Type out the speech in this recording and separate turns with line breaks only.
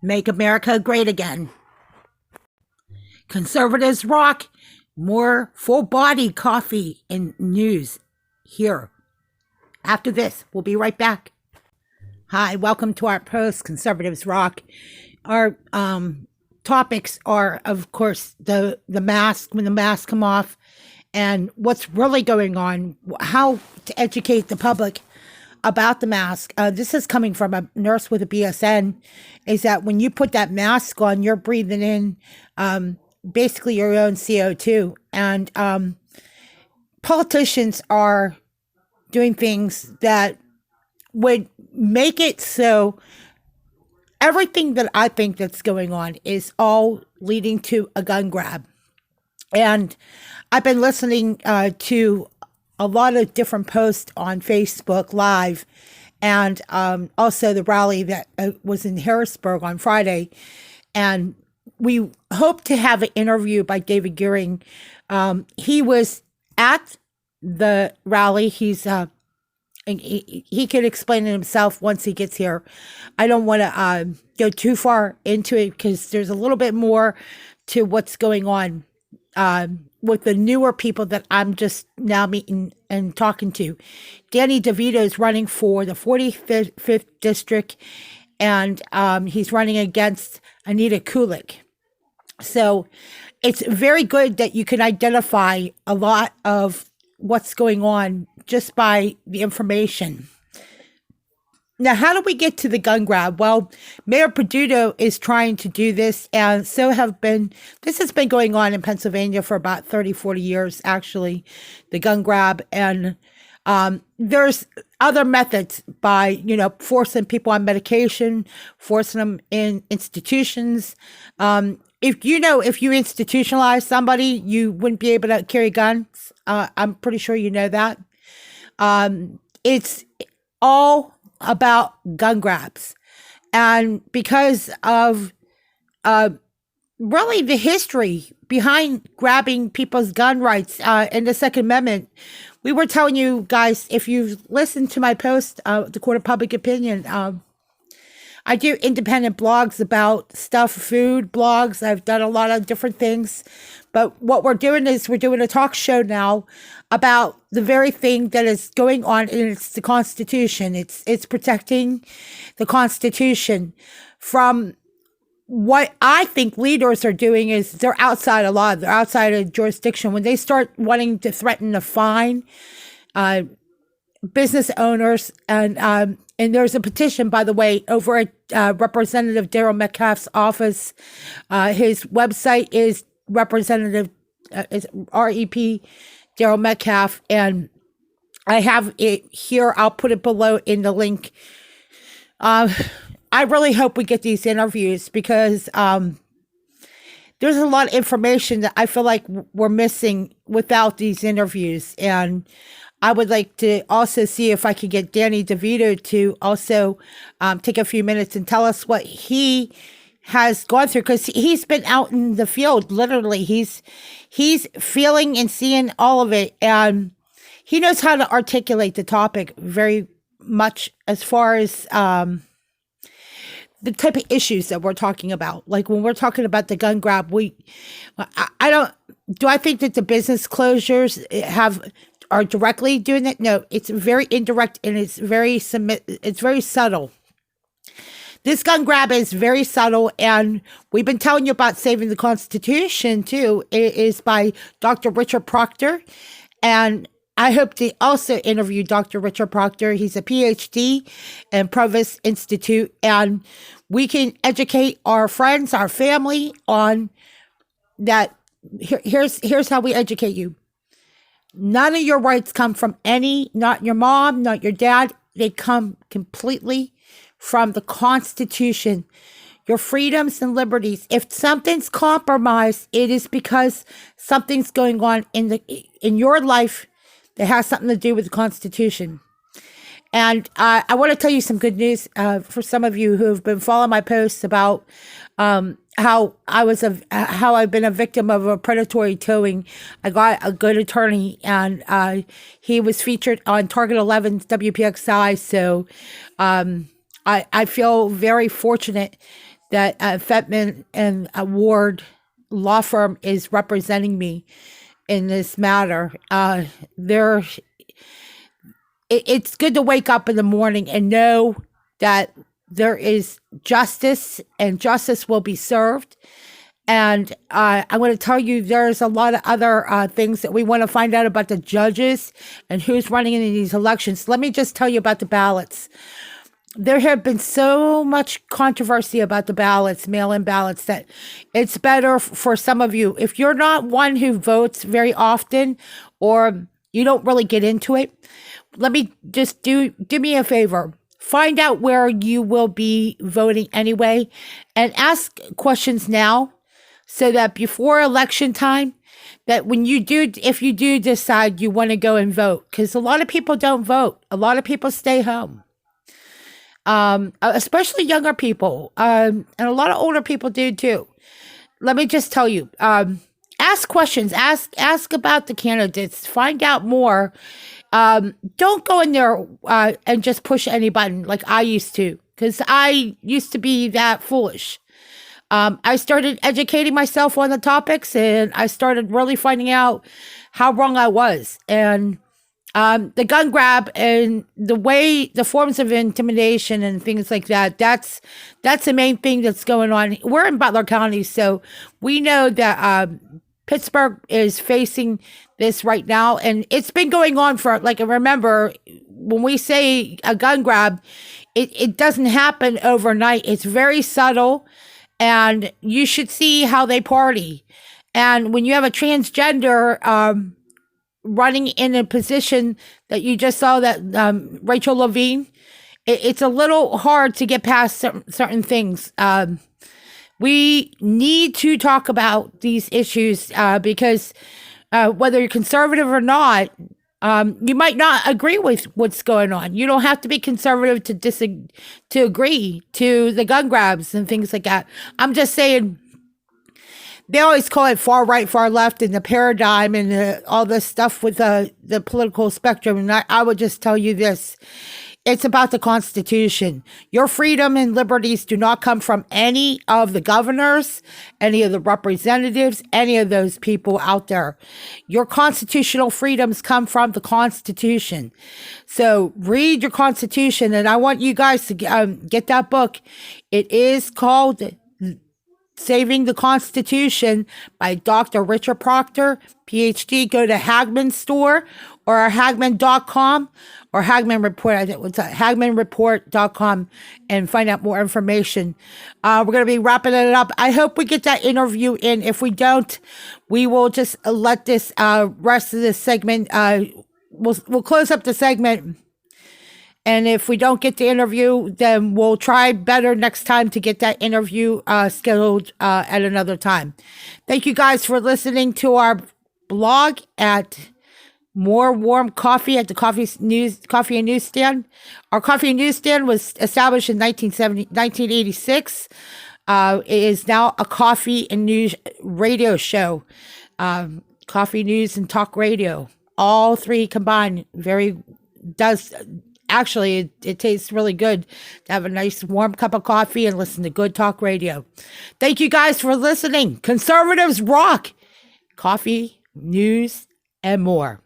Make America Great Again. Conservatives rock. More full body coffee and news here. After this, we'll be right back. Hi, welcome to our post, Conservatives Rock. Our topics are, of course, the mask, when the masks come off, and what's really going on, how to educate the public about the mask. This is coming from a nurse with a BSN, is that when you put that mask on, you're breathing in basically your own CO2. And politicians are doing things that would make it so everything that I think that's going on is all leading to a gun grab. And I've been listening to a lot of different posts on Facebook Live, and also the rally that was in Harrisburg on Friday. And we hope to have an interview by David Gearing. He was at the rally. He could explain it himself once he gets here. I don't want to go too far into it because there's a little bit more to what's going on with the newer people that I'm just now meeting and talking to. Danny DeVito is running for the 45th district, and he's running against Anita Kulik. So it's very good that you can identify a lot of what's going on just by the information. Now, how do we get to the gun grab? Well, Mayor Peduto is trying to do this, and this has been going on in Pennsylvania for about 30, 40 years, actually, the gun grab. And there's other methods by, forcing people on medication, forcing them in institutions. If you institutionalize somebody, you wouldn't be able to carry guns. I'm pretty sure you know that. It's all about gun grabs. And because of really the history behind grabbing people's gun rights in the Second Amendment, we were telling you guys, if you've listened to my post, the Court of Public Opinion, I do independent blogs about stuff, food blogs. I've done a lot of different things. But what we're doing is we're doing a talk show now about the very thing that is going on, and it's the Constitution. It's protecting the Constitution from what I think leaders are doing is they're outside of law. They're outside of jurisdiction. When they start wanting to threaten to fine business owners, and there's a petition, by the way, over at Representative Daryl Metcalfe's office. His website is Representative is REP Daryl Metcalfe, and I have it here. I'll put it below in the link. I really hope we get these interviews because there's a lot of information that I feel like we're missing without these interviews. And I would like to also see if I could get Danny DeVito to also take a few minutes and tell us what he has gone through, because he's been out in the field, literally. He's feeling and seeing all of it, and he knows how to articulate the topic very much as far as the type of issues that we're talking about. Like when we're talking about the gun grab, do I think that the business closures are directly doing it? No, it's very indirect, and it's very subtle. This gun grab is very subtle, and we've been telling you about saving the Constitution too. It is by Dr. Richard Proctor, and I hope to also interview Dr. Richard Proctor. He's a PhD in Provost Institute, and we can educate our friends, our family on that. Here's how we educate you. None of your rights come from not your mom, not your dad. They come completely from the Constitution. Your freedoms and liberties. If something's compromised, it is because something's going on in your life that has something to do with the Constitution. And I want to tell you some good news for some of you who have been following my posts about how I've been a victim of a predatory towing. I got a good attorney, and he was featured on Target 11's WPXI. So I feel very fortunate that Fetman and Ward law firm is representing me in this matter. It's good to wake up in the morning and know that there is justice and justice will be served. And I'm going to tell you, there's a lot of other things that we want to find out about the judges and who's running in these elections. Let me just tell you about the ballots. There have been so much controversy about the ballots, mail-in ballots, that it's better for some of you. If you're not one who votes very often or you don't really get into it, let me just do me a favor. Find out where you will be voting anyway and ask questions now so that before election time, that when you do, if you do decide you want to go and vote, because a lot of people don't vote. A lot of people stay home. Especially younger people, and a lot of older people do too. Let me just tell you, ask questions, ask about the candidates, find out more. Don't go in there and just push any button like I used to, because I used to be that foolish. I started educating myself on the topics, and I started really finding out how wrong I was. And the gun grab and the forms of intimidation and things like that, that's the main thing that's going on. We're in Butler County, so we know that Pittsburgh is facing this right now, and it's been going on for, like, remember, when we say a gun grab, it doesn't happen overnight. It's very subtle, and you should see how they party. And when you have a transgender running in a position that you just saw, that Rachel Levine, it's a little hard to get past certain things. We need to talk about these issues because whether you're conservative or not, you might not agree with what's going on. You don't have to be conservative to agree to the gun grabs and things like that. I'm just saying, they always call it far right, far left, and the paradigm and all this stuff with the political spectrum. And I would just tell you this. It's about the Constitution. Your freedom and liberties do not come from any of the governors, any of the representatives, any of those people out there. Your constitutional freedoms come from the Constitution. So read your Constitution, and I want you guys to get that book. It is called Saving the Constitution by Dr. Richard Proctor, PhD. Go to Hagman's store or Hagman.com or Hagman Report. I think it's HagmanReport.com and find out more information. We're going to be wrapping it up. I hope we get that interview in. If we don't, we will just let this rest of this segment. We'll close up the segment. And if we don't get the interview, then we'll try better next time to get that interview scheduled at another time. Thank you guys for listening to our blog at More Warm Coffee at the Coffee and Newsstand. Our Coffee and Newsstand was established in 1986. It is now a coffee and news radio show. Coffee, news, and talk radio. All three combined Actually, it tastes really good to have a nice warm cup of coffee and listen to good talk radio. Thank you guys for listening. Conservatives rock. Coffee, news, and more.